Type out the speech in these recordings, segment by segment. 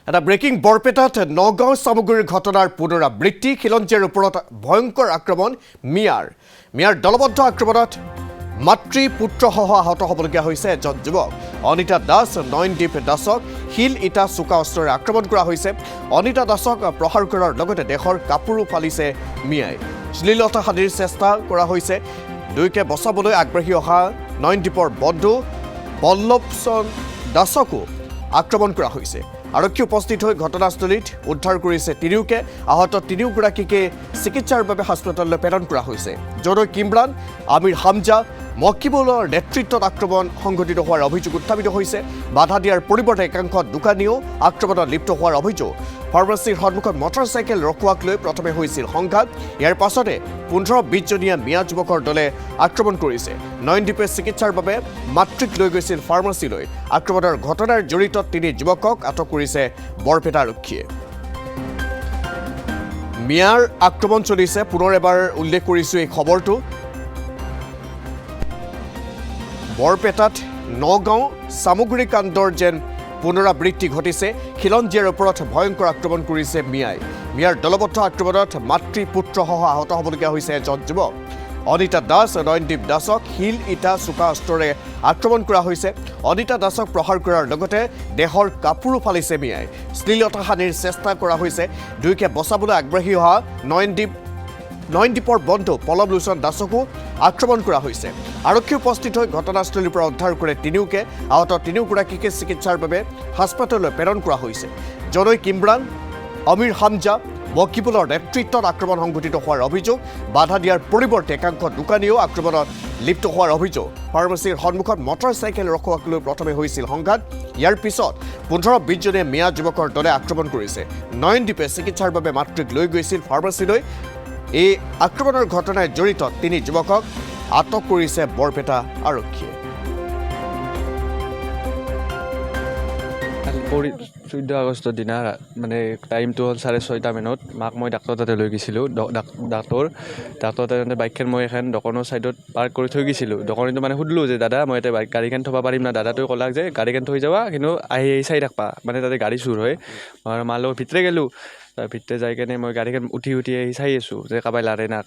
এটা ব্ৰেকিং বৰপেটাত নগাঁও সামগ্ৰীৰ ঘটনাৰ পুনৰাবৃত্তি খিলঞ্জীয়াৰ ওপৰত ভয়ংকৰ আক্ৰমণ মিয়াৰ দলবদ্ধ আক্ৰমণত মাতৃ পুত্ৰসহ আহত হ'বলগীয়া হৈছে এজন যুৱক অনিতা দাস নয়নদীপ দাসক শিল ইটা চোকা অস্ত্ৰেৰে আক্ৰমণ কৰা হৈছে অনিতা দাসক প্ৰহাৰ কৰাৰ লগতে দেহৰ কাপোৰো ফালিছে মিয়াই শ্লীলতা হানিৰ চেষ্টা কৰা হৈছে দুইকে বচাবলৈ আগবাঢ়ি অহা নয়নদীপৰ বন্ধু বল্লভচন দাসকো আক্ৰমণ কৰা হৈছে আৰক্ষী উপস্থিত হৈ ঘটনাস্থলীত উদ্ধাৰ কৰিছে তিনিওকে আহত তিনিওগৰাকীকে চিকিৎসাৰ বাবে হাস্পতাললৈ প্ৰেৰণ কৰা হৈছে য'ত কিমৰান আমিৰ হামজা মকিবুলৰ নেতৃত্বত আক্ৰমণ সংঘটিত হোৱাৰ অভিযোগ উত্থাপিত হৈছে বাধা দিয়াৰ পৰিৱৰ্তে একাংশ দোকানীও আক্ৰমণত লিপ্ত হোৱাৰ অভিযোগ ফাৰ্মাচীৰ সন্মুখত মটৰচাইকেল ৰখোৱাক লৈ প্ৰথমে হৈছিল সংঘাত ইয়াৰ পাছতে 15-20 জনীয়া মিয়া যুৱকৰ দলে আক্ৰমণ কৰিছে নয়নদীপে চিকিৎসাৰ বাবে মাতৃক লৈ গৈছিল ফাৰ্মাচীলৈ আক্ৰমণৰ ঘটনাৰ জড়িত তিনি যুৱকক আটক কৰিছে বৰপেটা আৰক্ষীয়ে মিয়াৰ আক্ৰমণ চলিছে পুনৰ এবাৰ উল্লেখ কৰিছো এই খবৰটো বৰপেটাত নগাঁও সামগ্ৰী কাণ্ডৰ যেন পুনৰাবৃত্তি ঘটিছে খিলঞ্জীয়াৰ ওপৰত ভয়ংকৰ আক্ৰমণ কৰিছে মিয়াৰ দলবদ্ধ আক্ৰমণত মাতৃ পুত্ৰসহ আহত হ'বলগীয়া হৈছে এজন যুৱক অনিতা দাস নয়নদীপ দাসক শিল ইটা চোকা অস্ত্ৰেৰে আক্ৰমণ কৰা হৈছে অনিতা দাসক প্ৰহাৰ কৰাৰ লগতে দেহৰ কাপোৰো ফালিছে মিয়াই শ্লীলতা হানিৰ চেষ্টা কৰা হৈছে দুইকে বচাবলৈ আগবাঢ়ি অহা নয়নদীপৰ বন্ধু বল্লভলোচন দাসকো আক্ৰমণ কৰা হৈছে আৰক্ষী উপস্থিত হৈ ঘটনাস্থলীৰ পৰা উদ্ধাৰ কৰে তিনিওকে আহত তিনিওগৰাকীকে চিকিৎসাৰ বাবে হাস্পতাললৈ প্ৰেৰণ কৰা হৈছে য'ত কিমৰান আমিৰ হামজা মকিবুলৰ নেতৃত্বত আক্ৰমণ সংঘটিত হোৱাৰ অভিযোগ বাধা দিয়াৰ পৰিৱৰ্তে একাংশ দোকানীও আক্ৰমণত লিপ্ত হোৱাৰ অভিযোগ ফাৰ্মাচীৰ সন্মুখত মটৰচাইকেল ৰখোৱাক লৈ প্ৰথমে হৈছিল সংঘাত ইয়াৰ পিছত 15-20 জনীয়া মিয়া যুৱকৰ দলে আক্ৰমণ কৰিছে নয়নদীপে চিকিৎসাৰ বাবে মাতৃক লৈ গৈছিল ফাৰ্মাচীলৈ এই আক্ৰমণৰ ঘটনাৰ জড়িত তিনি যুৱকক আটক কৰিছে বৰপেটা আৰক্ষীয়ে 14 আগষ্টৰ দিনা মানে টাইমটো হ'ল 6:30 মানত মাক মই ডাক্তৰ তাতে লৈ গৈছিলোঁ ডাক্তৰ তাতে বাইকখন মই এখন দোকানৰ ছাইডত পাৰ্ক কৰি থৈ গৈছিলোঁ দোকানীটো মানে সুধিলোঁ যে দাদা মই ইয়াতে গাড়ীখন থ'ব পাৰিম না দাদাটোৱে ক'লাক যে গাড়ীখন থৈ যাবা কিন্তু আহি চাই থাকবা মানে তাতে গাড়ী চুৰ হয় মই মাৰ লগত ভিতৰে গ'লোঁ তাৰ ভিতৰে যাই কেনে মই গাড়ীখন উঠি আহি চাই আছোঁ যে কাবাই লাৰে না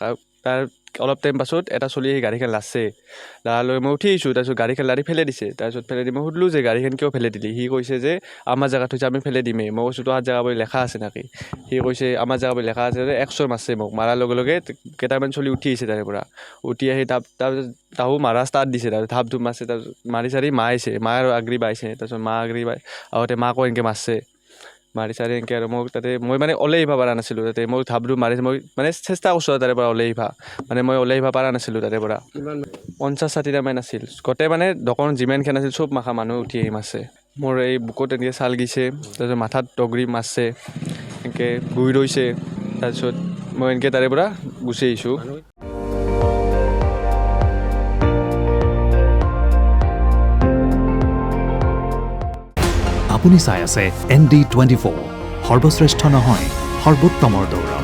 তাৰ অলপ টাইম পাছত এটা চলি আহি গাড়ীখন লাচছে লালৈ মই উঠি আহিছোঁ তাৰপিছত গাড়ীখন লাৰি ফেলে দিছে তাৰপিছত ফেলে দি মই সুধিলোঁ যে গাড়ীখন কিয় ফেলে দিলি সি কৈছে যে আমাৰ জেগাত হৈছে আমি ফেলে দিমেই মই কৈছোঁ তোহাৰ জেগা বুলি লেখা আছে নেকি সি কৈছে আমাৰ জেগা বুলি লেখা আছে যে 100 মাৰছে মোক মাৰাৰ লগে লগে কেইটামান চলি উঠি আহিছে তাৰে পৰা উঠি আহি তাৰপিছত তাহো মাৰা ষ্টাৰ্ট দিছে তাৰপিছত ধাপ ধুপ মাৰছে তাৰপিছত মাৰি চাৰি মা আহিছে মাৰ আগ্ৰি বাইছে তাৰপিছত মা আগ্ৰি বাই আগতে মাকো এনেকৈ মাৰছে মাৰি চাৰি এনেকৈ আৰু মোক তাতে মই মানে ওলাই আহিব পৰা নাছিলোঁ তাতে মই ধাপ ধুপ মাৰিছে মই মানে চেষ্টা কৰিছোঁ তাৰে পৰা ওলাই আহিবা মানে মই ওলাই আহিব পৰা নাছিলোঁ তাৰে পৰা 50-60টা মান আছিল গোটেই মানে দোকানত যিমানখন আছিল চব মাখা মানুহ উঠি আহি মাৰছে মোৰ এই বুকুত এনেকৈ ছাল গিছে তাৰপিছত মাথাত টগৰি মাৰছে এনেকৈ বহি ৰৈছে তাৰপিছত মই এনেকৈ তাৰে পৰা গুচি আহিছোঁ আপুনি চাই আছে ND24 সৰ্বশ্ৰেষ্ঠ নহয় সৰ্বোত্তমৰ দৌৰ